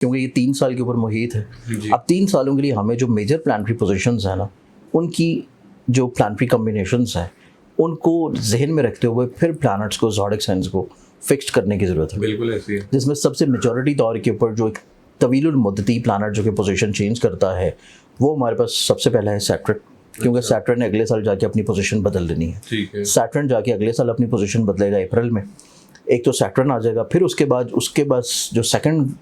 क्योंकि ये 3 साल के ऊपर मुहित है। अब 3 सालों के लिए हमें जो मेजर प्लानिटरी पोजीशंस हैं ना, उनकी जो प्लानिटरी कॉम्बिनेशंस हैं, उनको जहन में रखते हुए फिर प्लैनेट्स को, ज़ोडिक साइंस को फिक्स्ड करने की ज़रूरत है। बिल्कुल ऐसी है। जिसमें सबसे मेजॉरिटी तौर के ऊपर जो एक तवीलुल मुद्दती प्लानट जो कि पोजीशन चेंज करता है, वो हमारे पास सबसे पहला है सैटर्न, क्योंकि सैटर्न ने अगले साल जाके अपनी पोजीशन बदल लेनी है। ठीक है। सैटर्न जाके अगले साल अपनी पोजीशन बदलेगा अप्रैल में। एक तो सैटर्न आ जाएगा, फिर उसके बाद जो सेकंड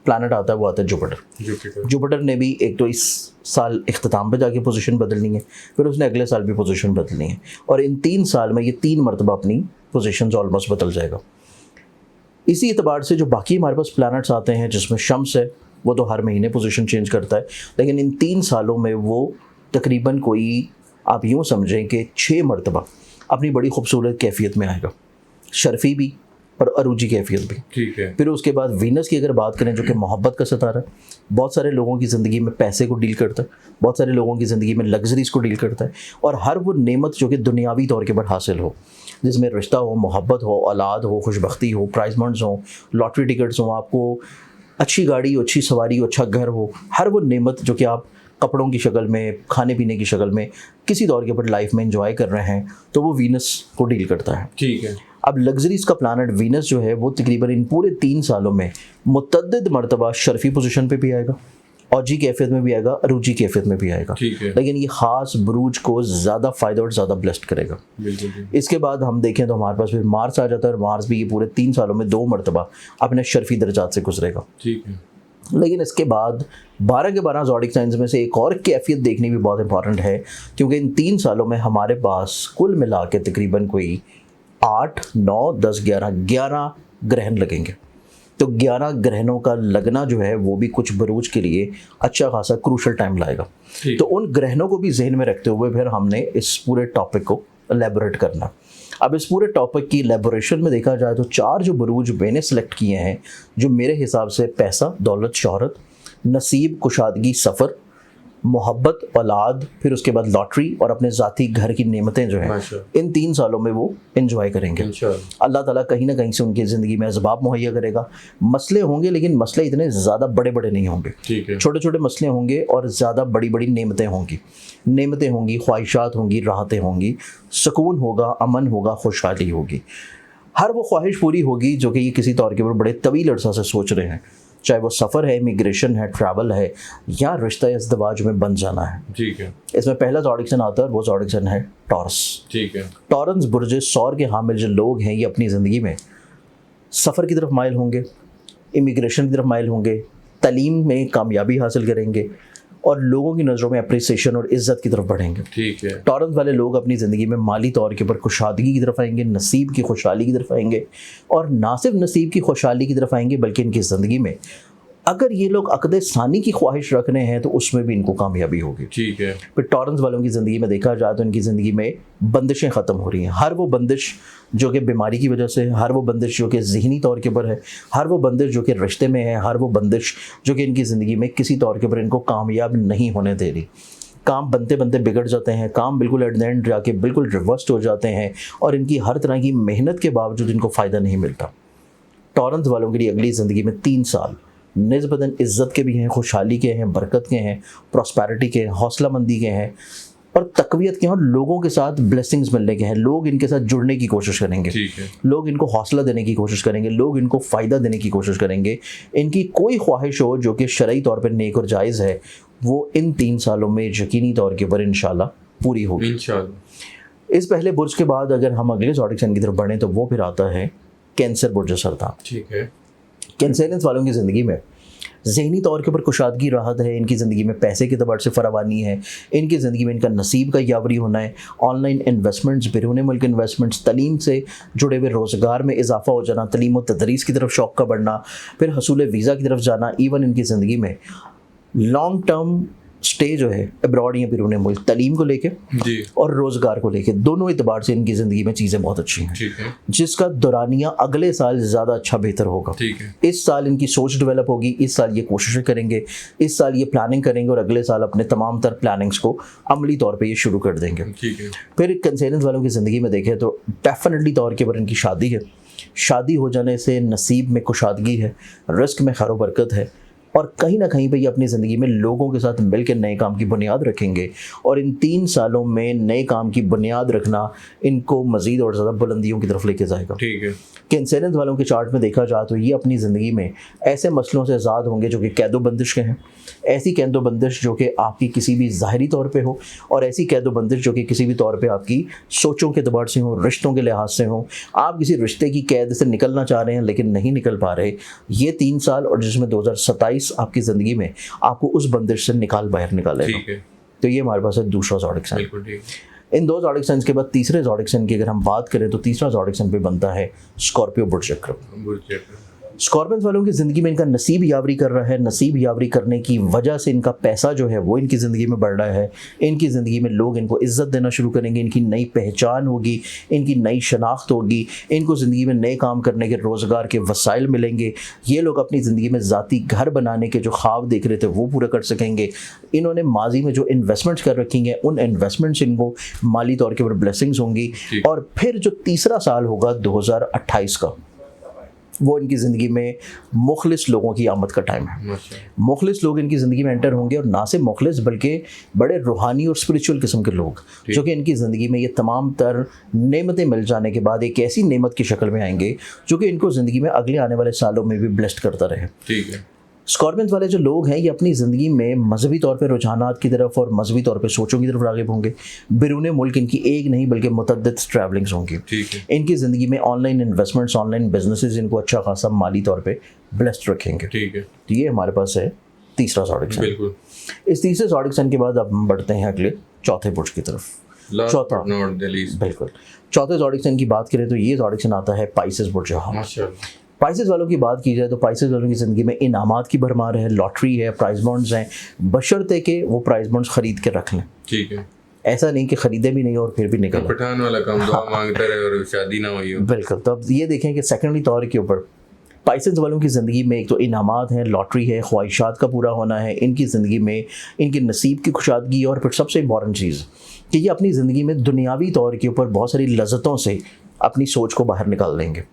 प्लैनेट आता है वो आता है जुपिटर। जुपिटर ने भी एक तो इस साल इख्तिताम पे जाके पोजीशन बदलनी है, फिर उसने अगले साल भी पोजीशन बदलनी है, और इन 3 साल में ये 3 मरतबा अपनी पोजीशंस ऑलमोस्ट बदल जाएगा। इसी एतबार से जो बाकी हमारे पास प्लैनेट्स आते हैं, जिसमें शम्स है, वो तो हर महीने पोजीशन चेंज करता है, लेकिन इन 3 सालों में वो तकरीबन कोई आप यूँ समझें कि 6 मरतबा अपनी बड़ी खूबसूरत कैफियत में आएगा, शर्फी भी और अरूजी कैफियत भी। ठीक है। फिर उसके बाद वीनस की अगर बात करें, जो कि मोहब्बत का सितारा है, बहुत सारे लोगों की ज़िंदगी में पैसे को डील करता है, बहुत सारे लोगों की ज़िंदगी में लग्जरीज़ को डील करता है, और हर वो नेमत जो कि दुनियावी तौर के पर हासिल हो, जिसमें रिश्ता हो, मोहब्बत हो, औलाद हो, खुशबख्ती हो, प्राइज़ मनीज़ हो, लॉटरी टिकट्स हो, आपको अच्छी गाड़ी हो, अच्छी सवारी हो, अच्छा घर हो, हर वो नेमत जो कि आप कपड़ों की शक्ल में, खाने पीने की शक्ल में किसी दौर के ऊपर लाइफ में एंजॉय कर रहे हैं, तो वो वीनस को डील करता है। ठीक है। अब लग्जरीज का प्लानट वीनस जो है, वो तकरीबन इन पूरे 3 सालों में मुतअद्दिद मरतबा शर्फी पोजीशन पे भी आएगा, औजी कैफियत में भी आएगा, अरूजी कैफियत में भी आएगा। ठीक है। लेकिन ये ख़ास बुरूज को ज़्यादा फ़ायदा और ज़्यादा ब्लेस्ड करेगा। बिल्कुल। इसके बाद हम देखें तो हमारे पास फिर मार्स आ जाता है, और मार्स भी ये पूरे 3 सालों में 2 मरतबा अपने शर्फी दर्जात से गुजरेगा। ठीक है। लेकिन इसके बाद 12 के 12 ज़ोडिक साइंस में से एक और कैफियत देखनी भी बहुत इंपॉर्टेंट है, क्योंकि इन 3 सालों में हमारे पास कुल मिला के तकरीबन कोई 8, 9, 10, 11 ग्रहण लगेंगे। तो 11 ग्रहणों का लगना जो है, वो भी कुछ बरूज के लिए अच्छा खासा क्रूशल टाइम लाएगा। तो उन ग्रहणों को भी जहन में रखते हुए फिर हमने इस पूरे टॉपिक को एलेबोरेट करना। अब इस पूरे टॉपिक की एलेबोरेशन में देखा जाए तो 4 जो बरूज मैंने सेलेक्ट किए हैं, जो मेरे हिसाब से पैसा, दौलत, शोहरत, नसीब, कुशादगी, सफ़र, मोहब्बत, औलाद, फिर उसके बाद लॉटरी और अपने ज़ाती घर की नेमतें जो हैं, इन 3 सालों में वो एंजॉय करेंगे। अल्लाह ताला कहीं ना कहीं से उनकी ज़िंदगी में असबाब मुहैया करेगा। मसले होंगे, लेकिन मसले इतने ज़्यादा बड़े बड़े नहीं होंगे, छोटे छोटे मसले होंगे, और ज़्यादा बड़ी बड़ी नेमतें होंगी, ख्वाहिशात होंगी, राहतें होंगी, सुकून होगा, अमन होगा, खुशहाली होगी। हर वो ख्वाहिश पूरी होगी जो कि ये किसी तौर के ऊपर बड़े तवील अरसा से सोच रहे हैं, चाहे वो सफ़र है, इमिग्रेशन है, ट्रैवल है, या रिश्ता इज़्दिवाज में बन जाना है। ठीक है। इसमें पहला ज़ोडिक साइन आता है, वो ज़ोडिक साइन है टॉरस। ठीक है। टॉरस बुर्ज सौर के हामिल जो लोग हैं, ये अपनी ज़िंदगी में सफ़र की तरफ माइल होंगे, इमिग्रेशन की तरफ माइल होंगे, तालीम में कामयाबी हासिल करेंगे, और लोगों की नज़रों में अप्रिसिएशन और इज़्ज़त की तरफ बढ़ेंगे। ठीक है। टॉरस वाले लोग अपनी ज़िंदगी में माली तौर के ऊपर खुशहादगी की तरफ आएंगे, नसीब की खुशहाली की तरफ आएंगे, और ना सिर्फ नसीब की खुशहाली की तरफ आएंगे, बल्कि इनकी ज़िंदगी में अगर ये लोग अक़द सानी की ख्वाहिश रख रहे हैं, तो उसमें भी इनको कामयाबी होगी। ठीक है। फिर टॉरस वालों की ज़िंदगी में देखा जाए तो इनकी ज़िंदगी में बंदिशें ख़त्म हो रही हैं। हर वो बंदिश जो कि बीमारी की वजह से है, हर वो बंदिश जो कि ज़हनी तौर के ऊपर है, हर वो बंदिश जो कि रिश्ते में है, हर वो बंदिश जो कि इनकी ज़िंदगी में किसी तौर के ऊपर इनको कामयाब नहीं होने दे रही। काम बनते बनते बिगड़ जाते हैं, काम बिल्कुल एट द एंड जाके बिल्कुल रिवर्स्ड हो जाते हैं, और इनकी हर तरह की मेहनत के बावजूद इनको फ़ायदा नहीं मिलता। टॉरस वालों के लिए अगली ज़िंदगी में 3 साल निस्बतन इज़्ज़त के भी हैं, खुशहाली के हैं, बरकत के हैं, प्रॉस्पेरिटी के हैं, हौसला मंदी के हैं, और तकवीत के हैं, और लोगों के साथ ब्लेसिंग्स मिलने के हैं। लोग इनके साथ जुड़ने की कोशिश करेंगे, लोग इनको हौसला देने की कोशिश करेंगे, लोग इनको फ़ायदा देने की कोशिश करेंगे। इनकी कोई ख्वाहिश हो जो कि शरई तौर पर नेक और जायज़ है, वो इन 3 सालों में यकीनी तौर के ऊपर इंशाल्लाह पूरी होगी। इस पहले बुर्ज के बाद अगर हम अगले ज़ोडिक साइन की तरफ बढ़ें, तो वो फिर आता है कैंसर बुर्ज सरतान। ठीक है। कैंसरियंस वालों की ज़िंदगी में ज़हनी तौर के ऊपर कुशादगी राहत है, इनकी ज़िंदगी में पैसे के तबार से फरावानी है, इनकी ज़िंदगी में इनका नसीब का यावरी होना है, ऑनलाइन इन्वेस्टमेंट्स, बैरून मुल्क इन्वेस्टमेंट्स, तलीम से जुड़े हुए रोज़गार में इजाफा हो जाना, तलीम व तदरीस की तरफ शौक़ का बढ़ना, फिर हसूल वीज़ा की तरफ जाना, इवन इनकी ज़िंदगी में लॉन्ग टर्म स्टे जो है अब्रॉड या बैरून मुल्क, तलीम को लेके और रोज़गार को लेके, दोनों एतबार से इनकी ज़िंदगी में चीज़ें बहुत अच्छी हैं। ठीक है। जिसका दौरानिया अगले साल ज़्यादा अच्छा बेहतर होगा। ठीक है। इस साल इनकी सोच डेवलप होगी, इस साल ये कोशिशें करेंगे, इस साल ये प्लानिंग करेंगे, और अगले साल अपने तमाम तर प्लानिंग्स को अमली तौर पर ये शुरू कर देंगे। ठीक है। फिर कैंसरियंस वालों की ज़िंदगी में देखें तो डेफिनेटली तौर के ऊपर इनकी शादी है। शादी हो जाने से नसीब में कुशादगी है, रिस्क में खैर बरकत है, और कहीं ना कहीं पे ये अपनी ज़िंदगी में लोगों के साथ मिलकर नए काम की बुनियाद रखेंगे और इन 3 सालों में नए काम की बुनियाद रखना इनको मज़ीद और ज़्यादा बुलंदियों की तरफ लेके जाएगा। ठीक है। कैंसरियन वालों के चार्ट में देखा जाए तो ये अपनी ज़िंदगी में ऐसे मसलों से आज़ाद होंगे जो कि कैदो बंदिश के हैं, ऐसी कैदो बंदिश जो कि आपकी किसी भी ज़ाहरी तौर पे हो और ऐसी कैदो बंदिश जो कि किसी भी तौर पे आपकी सोचों के एतबार से हो, रिश्तों के लिहाज से हो। आप किसी रिश्ते की कैद से निकलना चाह रहे हैं लेकिन नहीं निकल पा रहे, ये 3 साल और जिसमें 2027 आपकी ज़िंदगी में आपको उस बंदिश से बाहर निकालेगा। ठीक है। तो ये हमारे पास है दूसरा ज़ोडिक साइन। बिल्कुल ठीक। इन 2 ज़ोडिक साइंस के बाद तीसरे ज़ोडिक साइन की अगर हम बात करें तो तीसरा ज़ोडिक साइन पे बनता है स्कॉर्पियो बुर्ज चक्र। स्कॉर्पियंस वालों की ज़िंदगी में इनका नसीब यावरी कर रहा है। नसीब यावरी करने की वजह से इनका पैसा जो है वो इनकी ज़िंदगी में बढ़ रहा है। इनकी ज़िंदगी में लोग इनको इज़्ज़त देना शुरू करेंगे, इनकी नई पहचान होगी, इनकी नई शनाख्त होगी, इनको ज़िंदगी में नए काम करने के रोज़गार के वसाइल मिलेंगे। ये लोग अपनी ज़िंदगी में ज़ाती घर बनाने के जो ख्वाब देख रहे थे वो पूरा कर सकेंगे। इन्होंने माजी में जो इन्वेस्टमेंट्स कर रखी हैं उन इन्वेस्टमेंट्स इनको माली तौर के ऊपर ब्लेसिंग्स होंगी। और फिर जो तीसरा साल होगा 2028 का, वो इनकी ज़िंदगी में मुखलिस लोगों की आमद का टाइम है। मुखलिस लोग इनकी ज़िंदगी में एंटर होंगे और ना सिर्फ मुखलिस बल्कि बड़े रूहानी और स्पिरिचुअल किस्म के लोग जो कि इनकी ज़िंदगी में ये तमाम तर नेमतें मिल जाने के बाद एक ऐसी नेमत की शक्ल में आएंगे जो कि इनको ज़िंदगी में अगले आने वाले सालों में भी ब्लेस्ड करता रहे। ठीक है। स्कॉर्पियंस वाले जो लोग हैं ये अपनी ज़िंदगी में मजहबी तौर पे रुझानात की तरफ और मजहबी तौर पे सोचों की तरफ राग़िब होंगे। बिरूने मुल्क इनकी एक नहीं बल्कि मुतअद्दिद ट्रैवलिंग्स होंगी। ठीक है। इनकी ज़िंदगी में ऑनलाइन इन्वेस्टमेंट्स, ऑनलाइन बिजनेसेस इनको अच्छा खासा माली तौर पे ब्लेस्ड रखेंगे। ठीक है। तो ये हमारे पास है तीसरा ज़ोडिक साइन। बिल्कुल। इस तीसरे ज़ोडिक साइन के बाद अब हम बढ़ते हैं अगले चौथे बुर्ज की तरफ। चौथा, बिल्कुल चौथे ज़ोडिक साइन की बात करें तो ये ज़ोडिक साइन आता है पाइसेस बुर्ज। माशाअल्लाह। पाइसेस वालों की बात की जाए तो पाइसेस वालों की ज़िंदगी में इनामात की भरमार है, लॉटरी है, प्राइज बॉन्ड्स हैं, बशर्ते कि वो प्राइज बॉन्ड्स ख़रीद के रख लें। ठीक है। ऐसा नहीं कि ख़रीदे भी नहीं और फिर भी निकल पठान वाला काम, दुआ मांगता रहे और शादी ना हुई हो। बिल्कुल। तो अब ये देखें कि सेकेंडरी तौर के ऊपर पाइसेस वालों की ज़िंदगी में एक तो इनामात हैं, लॉटरी है, ख्वाहिशात का पूरा होना है इनकी ज़िंदगी में, इनके नसीब की खुशादगी और फिर सबसे इम्पॉर्टेंट चीज़ कि ये अपनी ज़िंदगी में दुनियावी तौर के ऊपर बहुत सारी लज़्ज़तों से अपनी सोच को बाहर निकाल देंगे।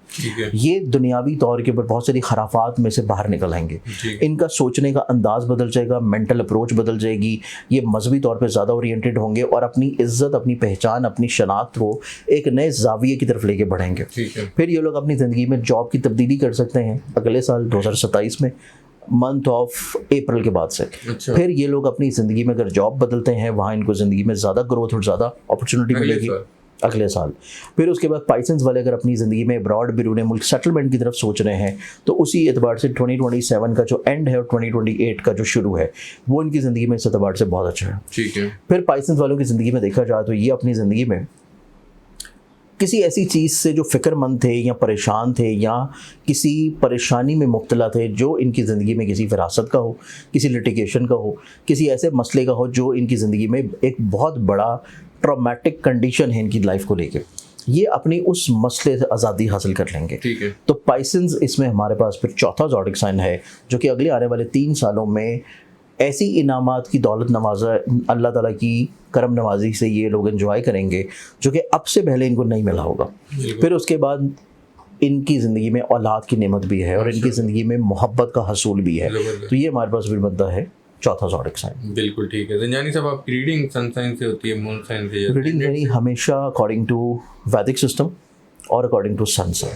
ये दुनियावी तौर के ऊपर बहुत सारी खराफात में से बाहर निकल आएंगे। इनका सोचने का अंदाज़ बदल जाएगा, मेंटल अप्रोच बदल जाएगी। ये मजहबी तौर पे ज़्यादा ओरिएंटेड होंगे और अपनी इज़्ज़त, अपनी पहचान, अपनी शनाख्त को एक नए जाविये की तरफ लेके बढ़ेंगे। फिर ये लोग अपनी ज़िंदगी में जॉब की तब्दीली कर सकते हैं अगले साल 2027 में, मंथ ऑफ अप्रैल के बाद से। अच्छा। फिर ये लोग अपनी ज़िंदगी में अगर जॉब बदलते हैं वहाँ इनको ज़िंदगी में ज़्यादा ग्रोथ और ज़्यादा अपॉर्चुनिटी मिलेगी अगले साल। फिर उसके बाद पाइसेंस वाले अगर अपनी ज़िंदगी में अब्रॉड बिरूने मुल्क सेटलमेंट की तरफ सोच रहे हैं तो उसी एतबार से 2027 का जो एंड है और 2028 का जो शुरू है वो इनकी ज़िंदगी में इस एतबार से बहुत अच्छा है। ठीक है। फिर पाइसेंस वालों की ज़िंदगी में देखा जाए तो ये अपनी ज़िंदगी में किसी ऐसी चीज़ से जो फ़िक्रमंद थे या परेशान थे या किसी परेशानी में मुब्तला थे जो इनकी ज़िंदगी में किसी विरासत का हो, किसी लिटिगेशन का हो, किसी ऐसे मसले का हो जो इनकी ज़िंदगी में एक बहुत बड़ा ट्रॉमेटिक कंडीशन है इनकी लाइफ को लेके, ये अपनी उस मसले से आज़ादी हासिल कर लेंगे। ठीक है। तो पाइसेंस इसमें हमारे पास फिर चौथा ज़ोडिक साइन है जो कि अगले आने वाले 3 सालों में ऐसी इनामात की दौलत नवाजा अल्लाह ताला की करम नवाजी से ये लोग एंजॉय करेंगे जो कि अब से पहले इनको नहीं मिला होगा। फिर उसके बाद इनकी ज़िंदगी में औलाद की नेमत भी है और इनकी ज़िंदगी में मोहब्बत का हसूल भी है। तो ये हमारे पास फिर बनता है चौथा ज़ोडिक साइन। बिल्कुल ठीक है। ज़ंजानी साहब, आपकी रीडिंग सन साइन से होती है, मून साइन से? रीडिंग मेरी हमेशा अकॉर्डिंग टू वैदिक सिस्टम और अकॉर्डिंग टू सन से।